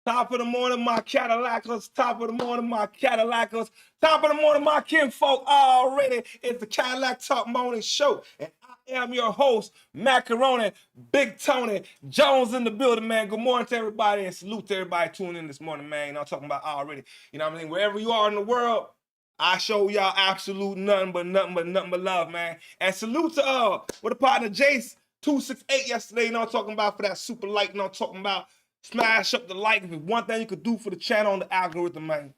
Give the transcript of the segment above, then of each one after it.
Top of the morning, my Cadillacers. Top of the morning, my Cadillacers. Top of the morning, my kinfolk. Already, it's the Cadillac Talk morning show. And I am your host, Macaroni, Big Tony, Jones in the building, man. Good morning to everybody and salute to everybody tuning in this morning, man. You know, I'm talking about already. You know what I mean? Wherever you are in the world, I show y'all absolute nothing but love, man. And salute to with a partner Jace 268 yesterday, you know what I'm talking about, for that super like, you know what I'm talking about. Smash up the like. If it's one thing you could do for the channel on the algorithm, man,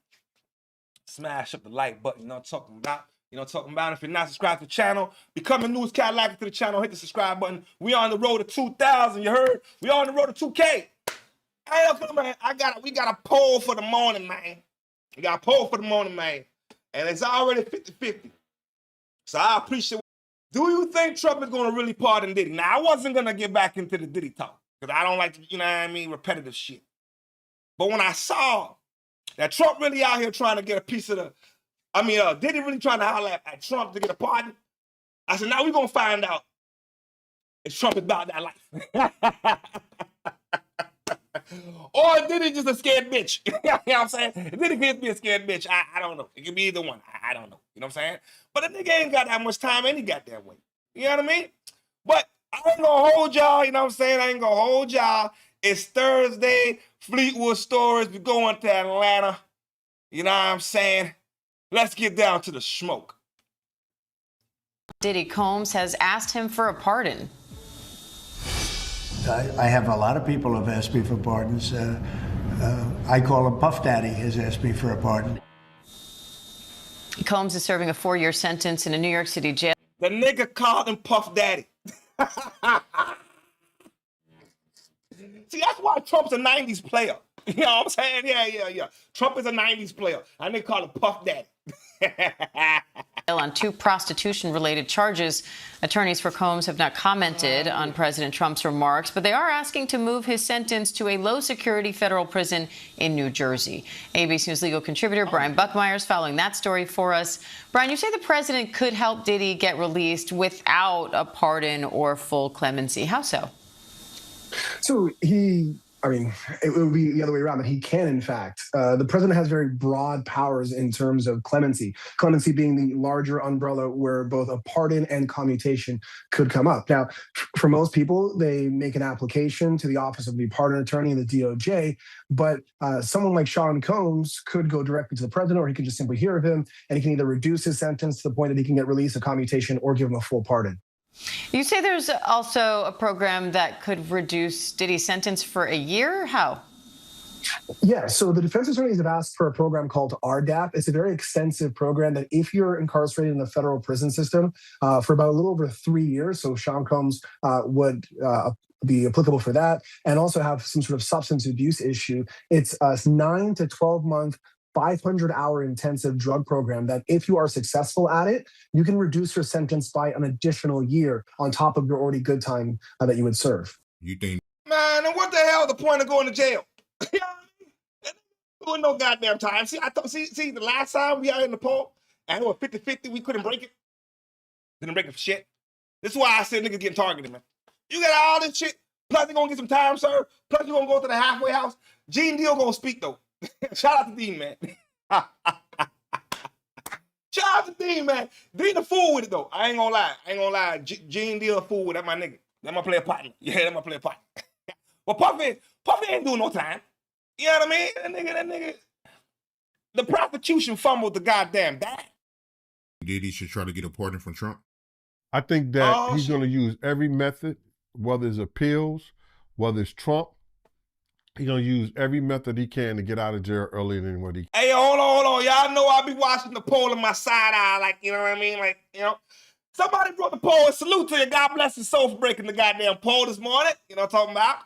smash up the like button. You know what I'm talking about? You know what I'm talking about? If you're not subscribed to the channel, become a newest Cadillac to the channel, hit the subscribe button. We on the road to 2,000, you heard? We on the road to 2K. Hey, okay, man, we got a poll for the morning, man. We got a poll for the morning, man. And it's already 50-50. So I appreciate it. Do you think Trump is going to really pardon Diddy? Now, I wasn't going to get back into the Diddy talk, because I don't like to, you know what I mean, repetitive shit. But when I saw that Trump really out here trying to get a piece of Diddy really trying to holler at Trump to get a pardon, I said, now we're going to find out if Trump is about that life. Or Diddy just a scared bitch. You know what I'm saying? Diddy could be a scared bitch. I don't know. It could be either one. I don't know. You know what I'm saying? But the nigga ain't got that much time any goddamn way. You know what I mean? But I ain't gonna hold y'all, you know what I'm saying? I ain't gonna hold y'all. It's Thursday, Fleetwood Stories. We're going to Atlanta. You know what I'm saying? Let's get down to the smoke. Diddy Combs has asked him for a pardon. I have a lot of people who have asked me for pardons. I call him Puff Daddy has asked me for a pardon. Combs is serving a 4-year sentence in a New York City jail. The nigga called him Puff Daddy. See, that's why Trump's a 90s player. You know what I'm saying? Yeah. Trump is a 90s player. I nigga call him Puff Daddy. On 2 prostitution-related charges. Attorneys for Combs have not commented on President Trump's remarks, but they are asking to move his sentence to a low-security federal prison in New Jersey. ABC News legal contributor Brian Buckmeyer is following that story for us. Brian, you say the president could help Diddy get released without a pardon or full clemency. How so? So it would be the other way around, that he can, in fact. The president has very broad powers in terms of clemency. Clemency being the larger umbrella where both a pardon and commutation could come up. Now, for most people, they make an application to the Office of the Pardon Attorney in the DOJ, but someone like Sean Combs could go directly to the president, or he could just simply hear of him, and he can either reduce his sentence to the point that he can get released, a commutation, or give him a full pardon. You say there's also a program that could reduce Diddy's sentence for a year? How? Yeah, so the defense attorneys have asked for a program called RDAP. It's a very extensive program that if you're incarcerated in the federal prison system for about a little over 3 years, so Sean Combs would be applicable for that, and also have some sort of substance abuse issue. It's a 9 to 12 month 500-hour intensive drug program that if you are successful at it, you can reduce your sentence by an additional year on top of your already good time that you would serve. You think? Man, and what the hell is the point of going to jail? You know what I mean? Doing no goddamn time. See, the last time we out in the poll, and it was 50-50, we couldn't break it. Didn't break it for shit. This is why I said niggas getting targeted, man. You got all this shit, plus you're gonna get some time served, plus you're gonna go to the halfway house. Gene Deal gonna speak, though. Shout out to Dean, man. Shout out to Dean, man. Dean a fool with it, though. I ain't gonna lie. Gene Deal a fool with it. That's my nigga. That's my player partner. Yeah, that's my player partner. Well, Puffy ain't doing no time. You know what I mean? That nigga. The prosecution fumbled the goddamn bag. Diddy should try to get a pardon from Trump. I think that he's going to use every method, whether it's appeals, whether it's Trump. He's going to use every method he can to get out of jail earlier than what he can. Hey, hold on. Y'all know I be watching the poll in my side eye, like, you know what I mean? Like, you know, somebody brought the poll, and salute to you. God bless his soul for breaking the goddamn poll this morning. You know what I'm talking about?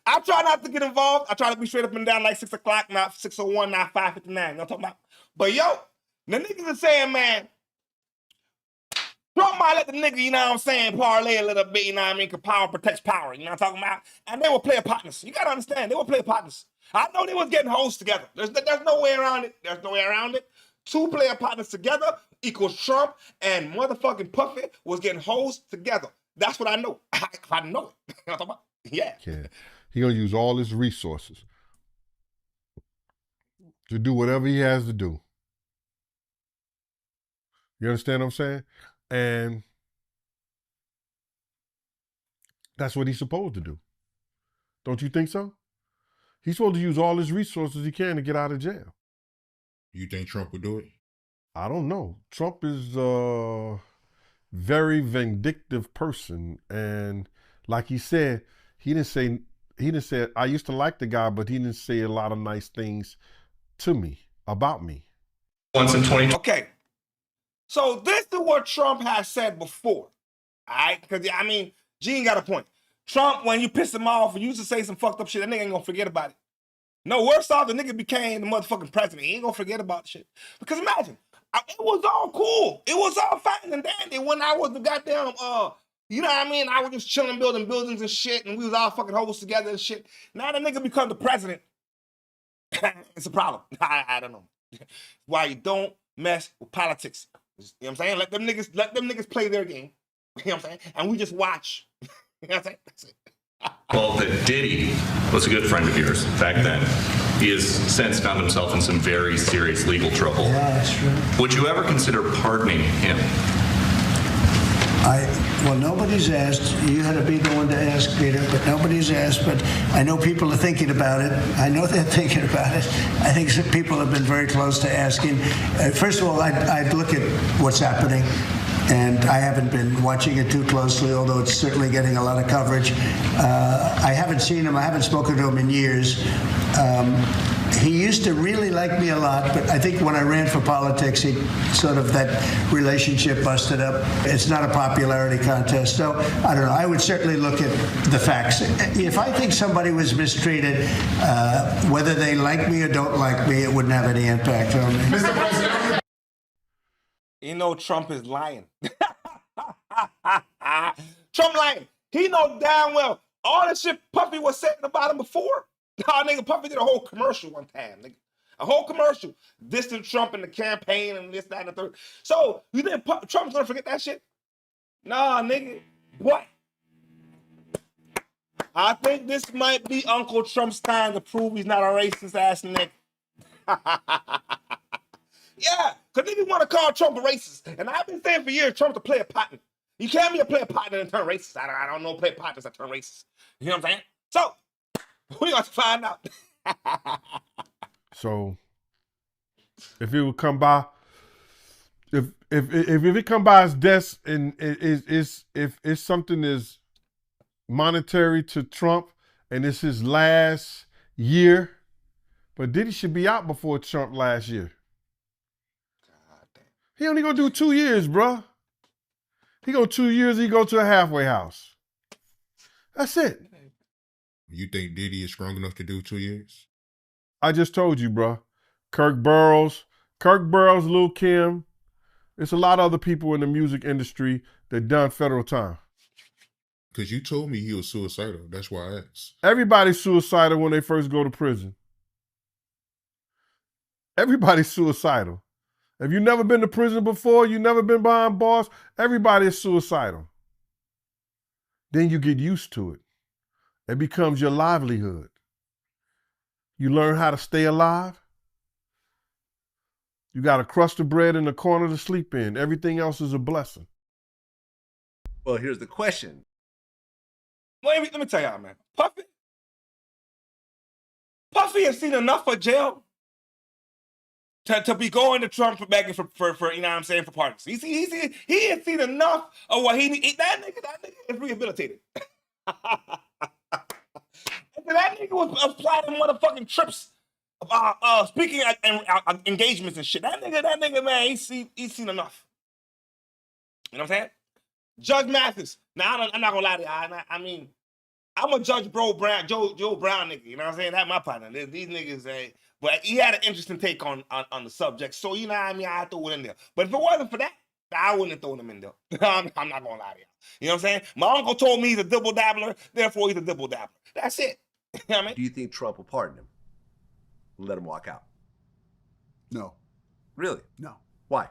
I try not to get involved. I try to be straight up and down like 6 o'clock, not 6:01, not 5:59. You know what I'm talking about? But yo, the niggas are saying, man, Trump might let the nigga, you know what I'm saying, parlay a little bit, you know what I mean, because power protects power, you know what I'm talking about? And they were player partners. You got to understand, they were player partners. I know they was getting hoes together. There's no way around it. There's no way around it. 2 player partners together equals Trump, and motherfucking Puffy was getting hoes together. That's what I know. I know it. You know what I'm talking about? Yeah. He's going to use all his resources. to do whatever he has to do. You understand what I'm saying? And that's what he's supposed to do. Don't you think so? He's supposed to use all his resources he can to get out of jail. You think Trump would do it? I don't know. Trump is a very vindictive person. And like he said, he didn't say, I used to like the guy, but he didn't say a lot of nice things to me, about me. Once in 2020. Okay. So this is what Trump has said before. All right? Because, I mean, Gene got a point. Trump, when you piss him off and you used to say some fucked up shit, that nigga ain't gonna forget about it. No, worse off, the nigga became the motherfucking president. He ain't gonna forget about the shit. Because imagine, it was all cool. It was all fine and dandy when I was the goddamn, you know what I mean? I was just chilling, building buildings and shit, and we was all fucking hoes together and shit. Now the nigga become the president. It's a problem. I don't know. Why you don't mess with politics. You know what I'm saying? Let them niggas play their game. You know what I'm saying? And we just watch. You know what I'm saying? That's it. Well, that Diddy was a good friend of yours back then. He has since found himself in some very serious legal trouble. Yeah, that's true. Would you ever consider pardoning him? Well, nobody's asked. You had to be the one to ask, Peter, but nobody's asked. But I know people are thinking about it. I know they're thinking about it. I think some people have been very close to asking. First of all, I'd look at what's happening. And I haven't been watching it too closely, although it's certainly getting a lot of coverage. I haven't seen him. I haven't spoken to him in years. He used to really like me a lot, but I think when I ran for politics, he sort of, that relationship busted up. It's not a popularity contest. So, I don't know. I would certainly look at the facts. If I think somebody was mistreated, whether they like me or don't like me, it wouldn't have any impact on me. Mr. President. You know Trump is lying. Trump lying. He know damn well all the shit Puffy was saying about him before. Nah, nigga, Puffy did a whole commercial one time, nigga. A whole commercial. Dissing Trump in the campaign and this, that, and the third. So, you think Trump's gonna forget that shit? Nah, nigga. What? I think this might be Uncle Trump's time to prove he's not a racist ass nigga. Yeah, because niggas want to call Trump a racist. And I've been saying for years, Trump to play a partner. You can't be a player partner and turn racist. I don't know play partners that turn racist. You know what I'm saying? So, we got to find out. So, if it would come by, if it come by his desk and if it's something is monetary to Trump and it's his last year, but Diddy should be out before Trump last year. He only gonna do 2 years, bro. He go 2 years, he go to a halfway house. That's it. You think Diddy is strong enough to do 2 years? I just told you, bro. Kirk Burrows, Lil Kim. There's a lot of other people in the music industry that done federal time. Because you told me he was suicidal. That's why I asked. Everybody's suicidal when they first go to prison. Everybody's suicidal. If you've never been to prison before, you've never been behind bars, everybody is suicidal. Then you get used to it. It becomes your livelihood. You learn how to stay alive. You got a crust of bread in the corner to sleep in. Everything else is a blessing. Well, here's the question. Let me tell y'all, man. Puffy has seen enough of jail to be going to Trump for begging for you know what I'm saying, for pardons. He has seen enough of what he need. That nigga is rehabilitated. That nigga was planning motherfucking trips, speaking at engagements and shit. That nigga, man, he's seen enough. You know what I'm saying? Judge Mathis. Now I'm not gonna lie to you. I mean, I'm a Judge Joe Brown nigga. You know what I'm saying? That's my partner. These niggas, but he had an interesting take on the subject. So you know what I mean? I threw it in there. But if it wasn't for that, I wouldn't have thrown him in there. I'm not gonna lie to you. You know what I'm saying? My uncle told me he's a dibble dabbler, therefore he's a dibble dabbler. That's it. You know what I mean? Do you think Trump will pardon him? Let him walk out? No. Really? No. Why?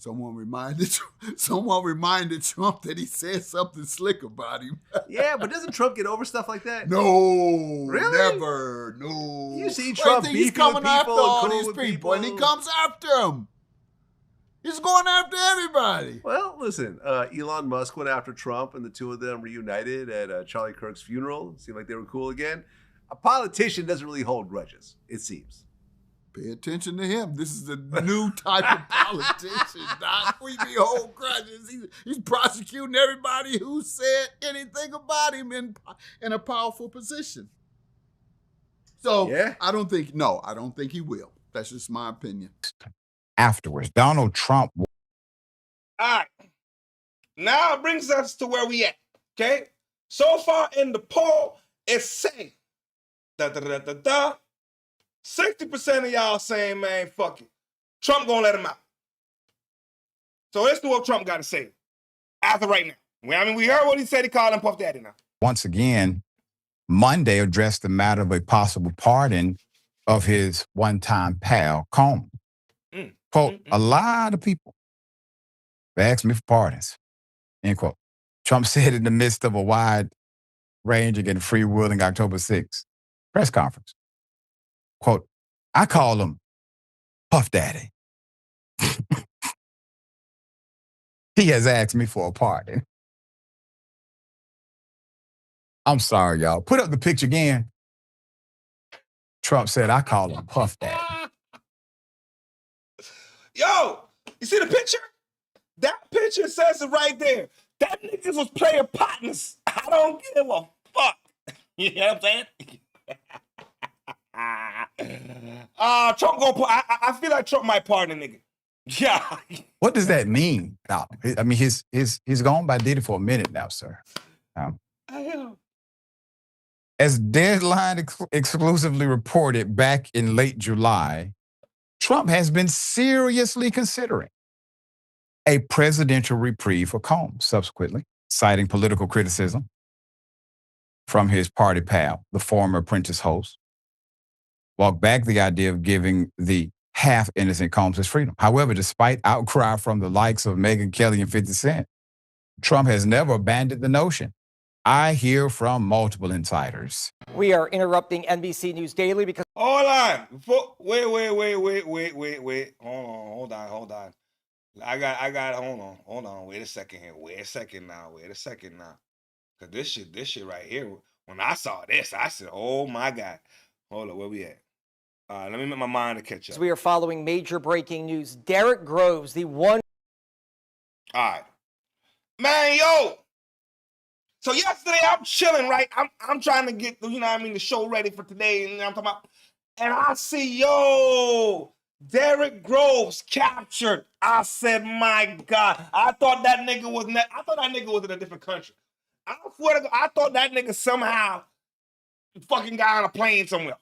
Someone reminded Trump that he said something slick about him. Yeah, but doesn't Trump get over stuff like that? No, Really? never. No. You see Trump he's beefing with coming after people and all cool these with people, and he people. comes after them. He's going after everybody. Well, listen, Elon Musk went after Trump, and the two of them reunited at Charlie Kirk's funeral. Seemed like they were cool again. A politician doesn't really hold grudges, it seems. Pay attention to him. This is a new type of politician, Doc. We hold grudges. He's prosecuting everybody who said anything about him in a powerful position. So Yeah. I don't think he will. That's just my opinion. Afterwards, Donald Trump. All right. Now it brings us to where we at. Okay. So far in the poll, it's saying 60% of y'all saying, man, fuck it. Trump gonna let him out. So let's do what Trump got to say as of right now. I mean, we heard what he said. He called him Puff Daddy now. Once again, Monday addressed the matter of a possible pardon of his one-time pal, Combs. Quote, a lot of people asked me for pardons, end quote. Trump said in the midst of a wide-ranging and free-wheeling October 6th press conference, quote, I call him Puff Daddy. He has asked me for a pardon. I'm sorry, y'all. Put up the picture again. Trump said, I call him Puff Daddy. Yo, you see the picture? That picture says it right there. That niggas was player partners. I don't give a fuck. You know what I'm saying? Trump gonna put. I feel like Trump might pardon a nigga. Yeah. What does that mean? No, I mean, he's gone by Diddy for a minute now, sir. I am. As Deadline exclusively reported back in late July, Trump has been seriously considering a presidential reprieve for Combs, subsequently citing political criticism from his party pal, the former Apprentice host, walked back the idea of giving the half-innocent Combs his freedom. However, despite outcry from the likes of Megyn Kelly and 50 Cent, Trump has never abandoned the notion. I hear from multiple insiders. We are interrupting NBC News Daily because... Hold on. Wait. Hold on. I got, hold on. Wait a second here. Wait a second now. Cause this shit right here, when I saw this, I said, oh my God. Hold on, where we at? Let me make my mind to catch up. We are following major breaking news. Derrick Groves, the one... All right. Man, yo. So yesterday I'm chilling, right? I'm trying to get, the show ready for today. And I'm talking about, and I see, Derrick Groves captured. I said, my God. I thought that nigga was in a different country. I swear to God, I thought that nigga somehow fucking got on a plane somewhere.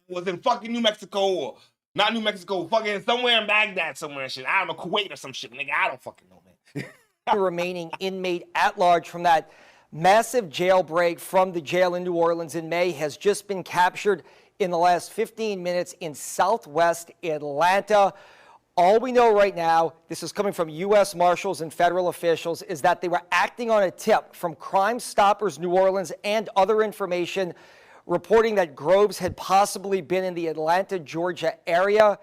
Was in fucking New Mexico or not New Mexico, fucking somewhere in Baghdad somewhere and shit. I don't know, Kuwait or some shit, nigga. I don't fucking know, man. The remaining inmate at large from that massive jailbreak from the jail in New Orleans in May has just been captured in the last 15 minutes in southwest Atlanta. All we know right now, this is coming from U.S. Marshals and federal officials, is that they were acting on a tip from Crime Stoppers New Orleans and other information reporting that Groves had possibly been in the Atlanta, Georgia area.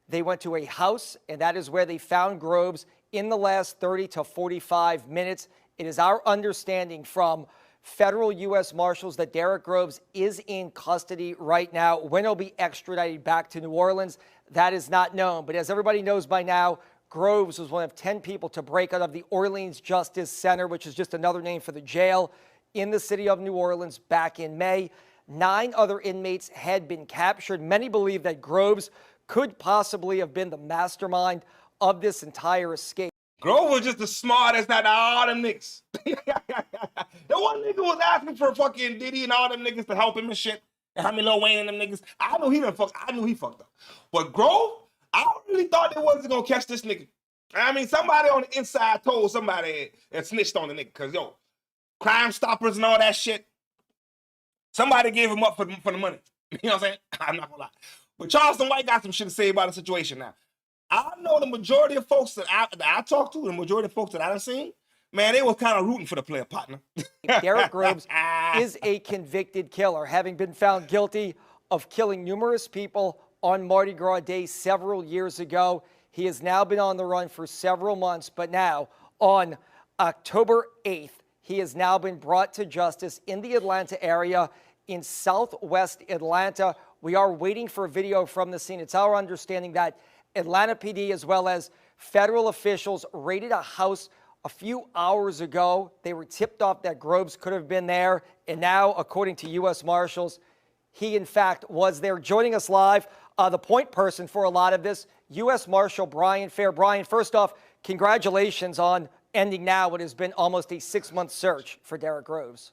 They went to a house, and that is where they found Groves in the last 30 to 45 minutes. It is our understanding from federal U.S. Marshals that Derrick Groves is in custody right now. When he'll be extradited back to New Orleans, that is not known. But as everybody knows by now, Groves was one of 10 people to break out of the Orleans Justice Center, which is just another name for the jail in the city of New Orleans back in May. 9 other inmates had been captured. Many believe that Groves could possibly have been the mastermind of this entire escape. Grove was just the smartest out of all them niggas. The one nigga was asking for fucking Diddy and all them niggas to help him and shit. And how many Lil Wayne and them niggas. I knew he fucked up. But Grove, I really thought they wasn't gonna catch this nigga. I mean, somebody on the inside told somebody and snitched on the nigga. Cause Crime Stoppers and all that shit. Somebody gave him up for the money. You know what I'm saying? I'm not gonna lie. But Charleston White got some shit to say about the situation now. I know the majority of folks that I talked to, the majority of folks that I done seen, man, they was kind of rooting for the player partner. Derrick Groves is a convicted killer, having been found guilty of killing numerous people on Mardi Gras Day several years ago. He has now been on the run for several months, but now on October 8th, he has now been brought to justice in the Atlanta area, in southwest Atlanta. We are waiting for a video from the scene. It's our understanding that Atlanta PD, as well as federal officials, raided a house a few hours ago. They were tipped off that Groves could have been there, and now, according to U.S. Marshals, he, in fact, was there. Joining us live, the point person for a lot of this, U.S. Marshal Brian Fair. Brian, first off, congratulations on ending now what has been almost a 6-month search for Derrick Groves.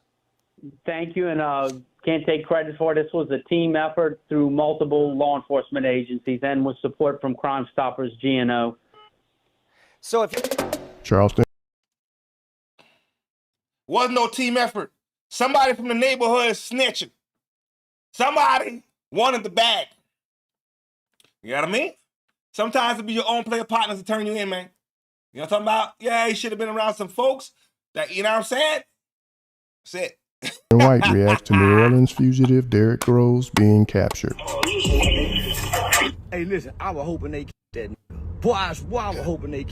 Thank you, and can't take credit for it. This was a team effort through multiple law enforcement agencies and with support from Crime Stoppers GNO. So if Charleston. Wasn't no team effort. Somebody from the neighborhood is snitching. Somebody wanted the bag. You know what I mean? Sometimes it be your own player partners to turn you in, man. You know what I'm talking about? Yeah, he should have been around some folks that, you know what I'm saying? That's it. White reacts to New Orleans fugitive Derrick Groves being captured. Hey, listen, I was hoping they that nigga. Boy, I was hoping they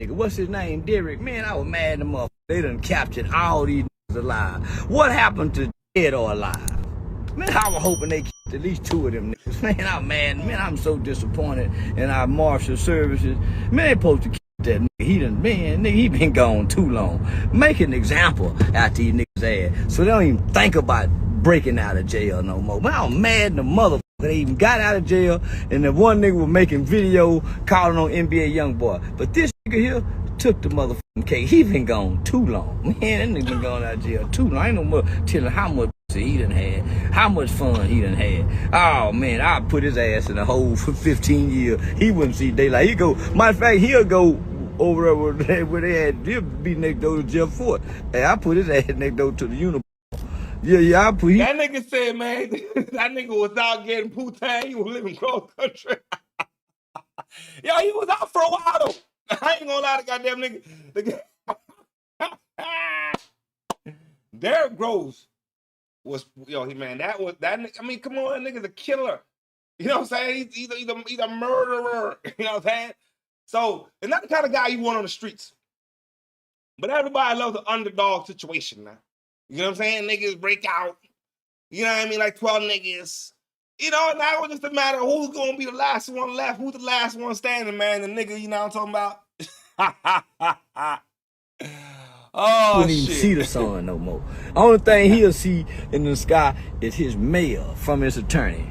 nigga. What's his name? Derrick. Man, I was mad at them up. They done captured all these niggas alive. What happened to dead or alive? Man, I was hoping they at least 2 of them niggas. Man, I'm mad. Man, I'm so disappointed in our marshal services. Man, they supposed to that nigga. He done, man, nigga, he been gone too long. Make an example out these niggas' ass so they don't even think about breaking out of jail no more. Man, I'm mad in the motherfucker. They even got out of jail, and the one nigga was making video calling on NBA YoungBoy. But this nigga here took the motherfucking case. He been gone too long. Man, that nigga been gone out of jail too long. I ain't no more telling how much he done had, how much fun he done had. Oh man, I put his ass in a hole for 15 years. He wouldn't see daylight. He go, matter of fact, he'll go over there where they had, he'll be next door to Jeff Fort. Hey, I put his ass next door to the uniform. Yeah, I put that nigga said, man, that nigga was out getting Poontang. He was living cross country. Yo, he was out for a while though. I ain't gonna lie to goddamn nigga. Derrick Groves was, yo, man, that nigga, I mean, come on, that nigga's a killer. You know what I'm saying? He's a murderer. You know what I'm saying? So, it's not the kind of guy you want on the streets. But everybody loves the underdog situation now. You know what I'm saying? Niggas break out. You know what I mean? Like 12 niggas. You know, now it's just a matter of who's going to be the last one left. Who's the last one standing, man? The nigga, you know what I'm talking about? Oh, wouldn't even see the sun no more. Only thing he'll see in the sky is his mail from his attorney.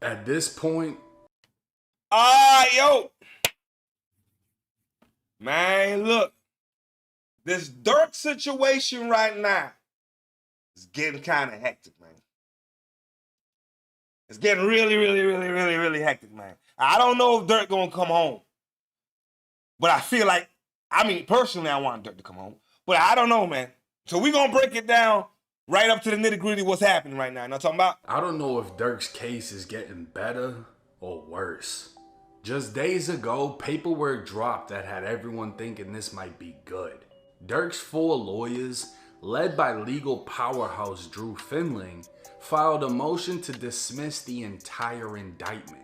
At this point, yo, man, look, this Durk situation right now is getting kind of hectic, man. It's getting really hectic, man. I don't know if Durk gonna come home, but I feel like, I mean, personally, I want Durk to come home, but I don't know, man. So we gonna break it down right up to the nitty gritty what's happening right now. You know what I'm talking about? I don't know if Durk's case is getting better or worse. Just days ago, paperwork dropped that had everyone thinking this might be good. Durk's 4 lawyers, led by legal powerhouse Drew Finling, filed a motion to dismiss the entire indictment.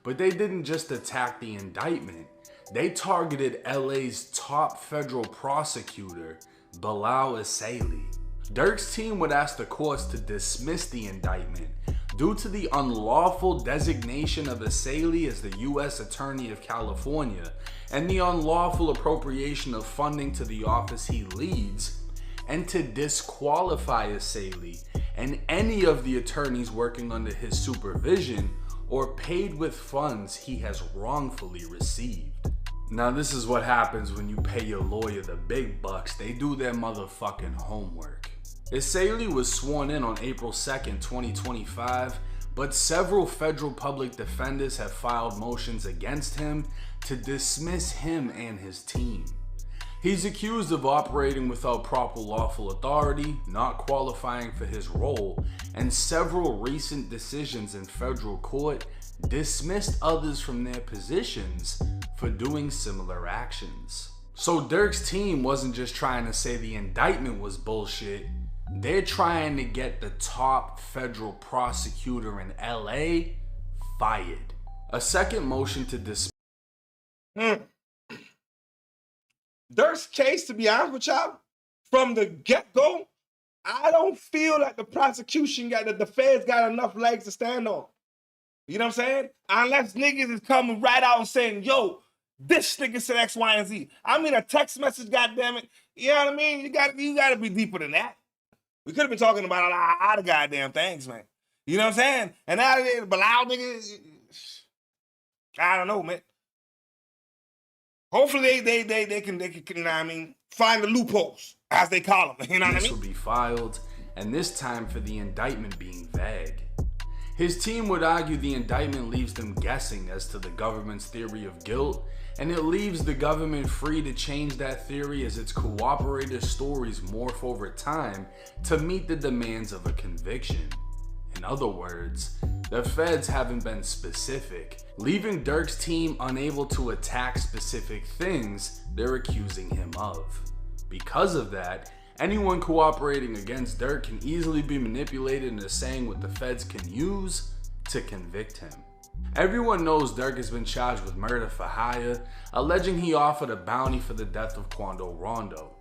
But they didn't just attack the indictment, they targeted LA's top federal prosecutor, Bilal Isaili. Durk's team would ask the courts to dismiss the indictment due to the unlawful designation of Isaili as the U.S. Attorney of California and the unlawful appropriation of funding to the office he leads, and to disqualify Isaili and any of the attorneys working under his supervision or paid with funds he has wrongfully received. Now this is what happens when you pay your lawyer the big bucks. They do their motherfucking homework. Isaili was sworn in on April 2nd, 2025, but several federal public defenders have filed motions against him to dismiss him and his team. He's accused of operating without proper lawful authority, not qualifying for his role, and several recent decisions in federal court dismissed others from their positions for doing similar actions. So Durk's team wasn't just trying to say the indictment was bullshit, they're trying to get the top federal prosecutor in LA fired. A second motion to dismiss Durk's case, to be honest with y'all, from the get-go, I don't feel like the prosecution the feds got enough legs to stand on. You know what I'm saying? Unless niggas is coming right out and saying, yo, this nigga said X, Y, and Z. I mean, a text message, goddammit. You know what I mean? You gotta be deeper than that. We could have been talking about a lot of goddamn things, man. You know what I'm saying? And now the Bilal nigga, I don't know, man. Hopefully they can, you know what I mean, find the loopholes, as they call them. You know what I mean? This will be filed, and this time for the indictment being vague. His team would argue the indictment leaves them guessing as to the government's theory of guilt, and it leaves the government free to change that theory as its cooperator stories morph over time to meet the demands of a conviction. In other words, the feds haven't been specific, leaving Durk's team unable to attack specific things they're accusing him of. Because of that, anyone cooperating against Durk can easily be manipulated into saying what the feds can use to convict him. Everyone knows Durk has been charged with murder for hire, alleging he offered a bounty for the death of Quando Rondo.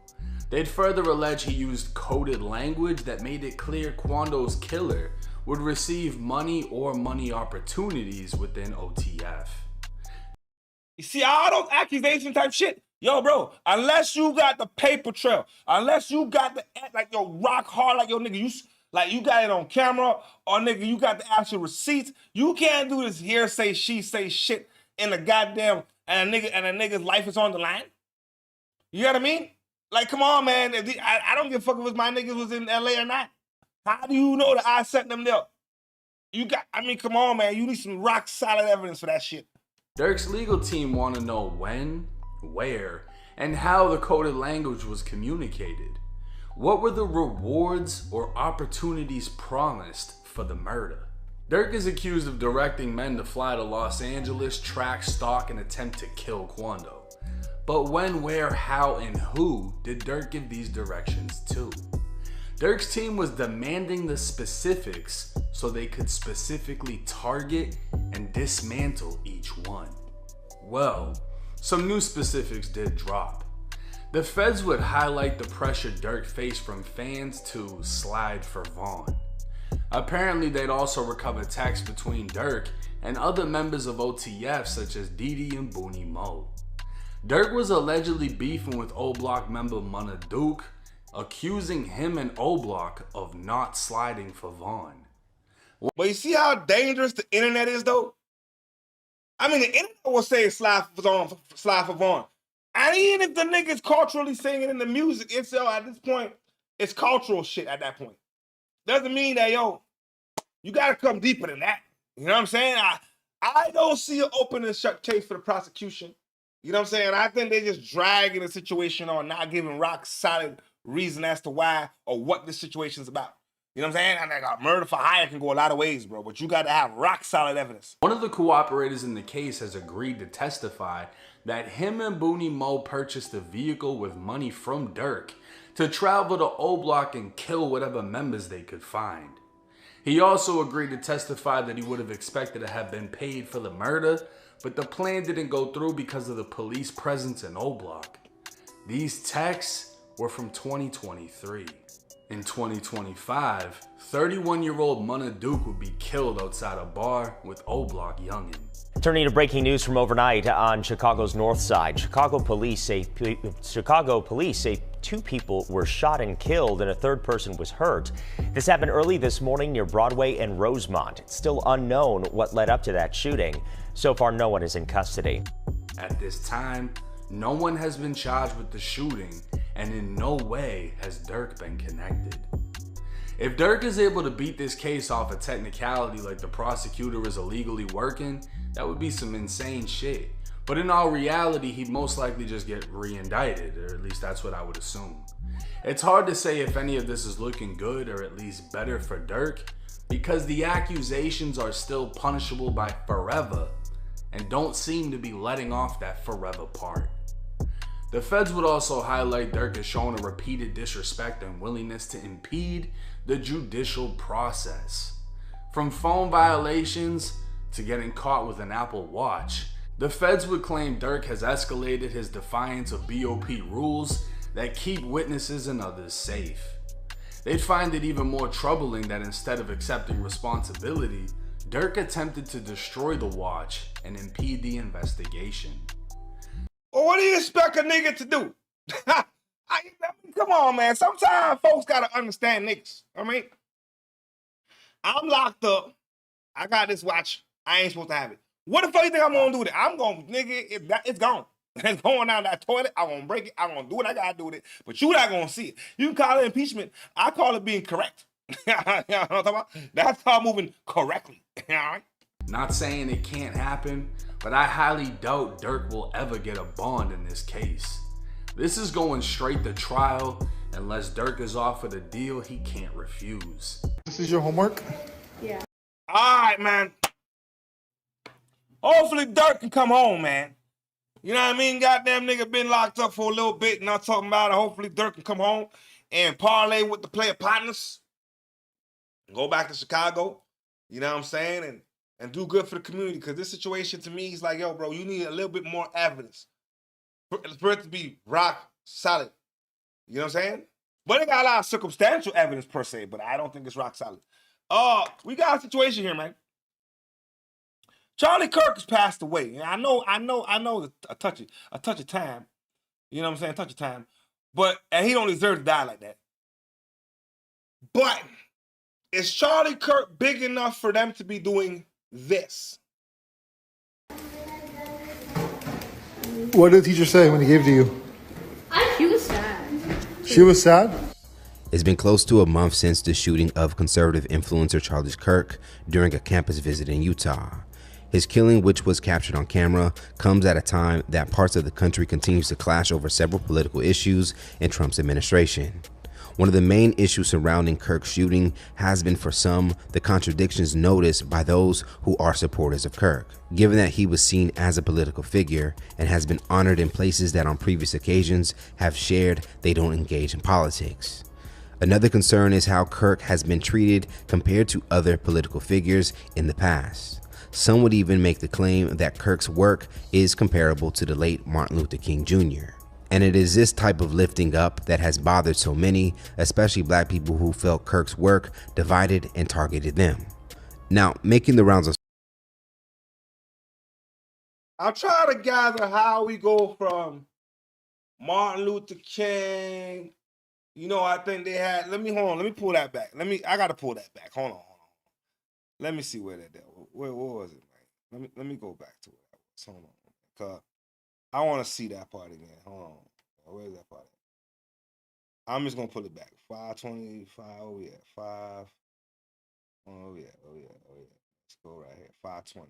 They'd further allege he used coded language that made it clear Quando's killer would receive money or money opportunities within OTF. You see all those accusation type shit? Yo, bro, unless you got the paper trail, unless you got the, like, yo, rock hard, like, yo, nigga, you got it on camera, or nigga, you got the actual receipts, you can't do this hearsay, she say shit in the goddamn, and a nigga's life is on the line. You know what I mean? Like, come on, man. I don't give a fuck if my niggas was in LA or not. How do you know that I sent them there? Come on, man. You need some rock solid evidence for that shit. Durk's legal team want to know when, where, and how the coded language was communicated. What were the rewards or opportunities promised for the murder? Durk is accused of directing men to fly to Los Angeles, track, stalk, and attempt to kill Quando. But when, where, how, and who did Durk give these directions to? Durk's team was demanding the specifics so they could specifically target and dismantle each one. Well, some new specifics did drop. The feds would highlight the pressure Durk faced from fans to slide for Vaughn. Apparently, they'd also recover texts between Durk and other members of OTF such as Diddy and Booney Mo. Durk was allegedly beefing with O-Block member Munna Duke, accusing him and O-Block of not sliding for Vaughn. But you see how dangerous the internet is, though? I mean, the internet will say slide for Vaughn. And even if the nigga's culturally singing in the music, it's at this point, it's cultural shit at that point. Doesn't mean that, yo, you gotta come deeper than that. You know what I'm saying? I don't see an open and shut case for the prosecution. You know what I'm saying? I think they just dragging the situation on, not giving rock solid reason as to why or what this situation's about. You know what I'm saying? And like, murder for hire can go a lot of ways, bro, but you got to have rock solid evidence. One of the cooperators in the case has agreed to testify that him and Booney Mo purchased a vehicle with money from Durk to travel to O-Block and kill whatever members they could find. He also agreed to testify that he would have expected to have been paid for the murder, but the plan didn't go through because of the police presence in O-Block. These texts were from 2023. In 2025, 31-year-old Munna Duke would be killed outside a bar with O-Block youngin'. Turning to breaking news from overnight on Chicago's north side. Chicago police say 2 people were shot and killed and a third person was hurt. This happened early this morning near Broadway and Rosemont. It's still unknown what led up to that shooting. So far, no one is in custody. At this time, no one has been charged with the shooting, and in no way has Durk been connected. If Durk is able to beat this case off a technicality like the prosecutor is illegally working, that would be some insane shit. But in all reality, he'd most likely just get re-indicted, or at least that's what I would assume. It's hard to say if any of this is looking good or at least better for Durk, because the accusations are still punishable by forever and don't seem to be letting off that forever part. The feds would also highlight Durk as showing a repeated disrespect and willingness to impede the judicial process. From phone violations to getting caught with an Apple Watch, the feds would claim Durk has escalated his defiance of BOP rules that keep witnesses and others safe. They'd find it even more troubling that instead of accepting responsibility, Durk attempted to destroy the watch and impede the investigation. Well, what do you expect a nigga to do? Come on, man. Sometimes folks gotta understand niggas. I mean, I'm locked up. I got this watch. I ain't supposed to have it. What the fuck you think I'm gonna do with it? I'm gonna, nigga, it's gone. It's going down that toilet. I'm gonna break it. I'm gonna do what I gotta do with it. But you not gonna see it. You can call it impeachment. I call it being correct. You know what I'm talking about? That's how I'm moving correctly. All right? Not saying it can't happen, but I highly doubt Durk will ever get a bond in this case. This is going straight to trial unless Durk is offered a deal he can't refuse. This is your homework? Yeah. All right, man. Hopefully Durk can come home, man. You know what I mean? Goddamn nigga been locked up for a little bit, and I'm talking about it. Hopefully Durk can come home and parlay with the player partners. Go back to Chicago. You know what I'm saying? And do good for the community. Because this situation to me is like, yo, bro, you need a little bit more evidence for it to be rock solid. You know what I'm saying? But it got a lot of circumstantial evidence per se, but I don't think it's rock solid. We got a situation here, man. Charlie Kirk has passed away. I know a touch of time. You know what I'm saying? Touch of time. And he don't deserve to die like that. But is Charlie Kirk big enough for them to be doing this? What did the teacher say when he gave it to you? She was sad. She was sad? It's been close to a month since the shooting of conservative influencer Charlie Kirk during a campus visit in Utah. His killing, which was captured on camera, comes at a time that parts of the country continues to clash over several political issues in Trump's administration. One of the main issues surrounding Kirk's shooting has been, for some, the contradictions noticed by those who are supporters of Kirk, given that he was seen as a political figure and has been honored in places that on previous occasions have shared they don't engage in politics. Another concern is how Kirk has been treated compared to other political figures in the past. Some would even make the claim that Kirk's work is comparable to the late Martin Luther King Jr. And it is this type of lifting up that has bothered so many, especially black people who felt Kirk's work divided and targeted them. Now, making the rounds of... I'm trying to gather how we go from Martin Luther King. You know, I think they had... Let me pull that back. I got to pull that back. Hold on. Let me see where where was it, man? Let me go back to it. Hold on. Cause I want to see that part again. Hold on. Where's that part? I'm just gonna pull it back. 525. Oh yeah. 5. Oh yeah. Let's go right here. 520.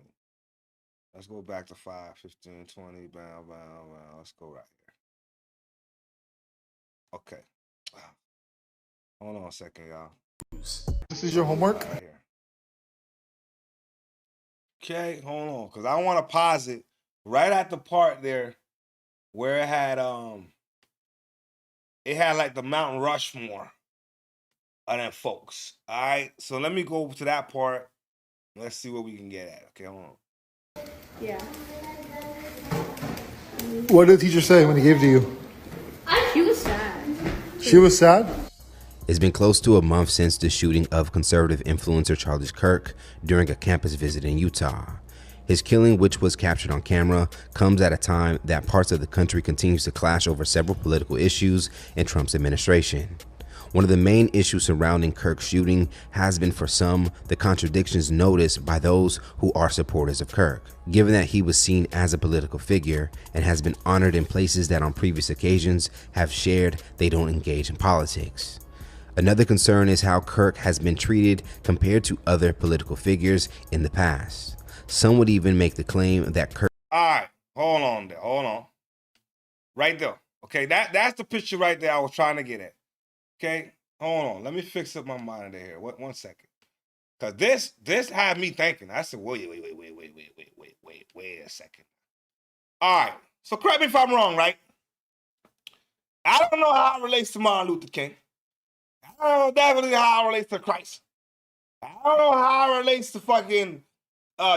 Let's go back to 5, 15, 20. Bam. Let's go right here. Okay. Hold on a second, y'all. This is your homework? Right here. Okay, hold on, because I want to pause it right at the part there where it had like the Mount Rushmore of them folks. All right, so let me go to that part. Let's see what we can get at. Okay, hold on. Yeah. What did the teacher say when he gave it to you? She was sad. She was sad? It's been close to a month since the shooting of conservative influencer Charlie Kirk during a campus visit in Utah. His killing, which was captured on camera, comes at a time that parts of the country continues to clash over several political issues in Trump's administration. One of the main issues surrounding Kirk's shooting has been, for some, the contradictions noticed by those who are supporters of Kirk, given that he was seen as a political figure and has been honored in places that on previous occasions have shared they don't engage in politics. Another concern is how Kirk has been treated compared to other political figures in the past. Some would even make the claim that Kirk... All right, Hold on there. Hold on. Right there. Okay, that's the picture right there I was trying to get at. Okay, hold on. Let me fix up my monitor here. One second. Cause this had me thinking. I said, wait a second. All right. So correct me if I'm wrong, right? I don't know how it relates to Martin Luther King. I don't know definitely how it relates to Christ. I don't know how it relates to fucking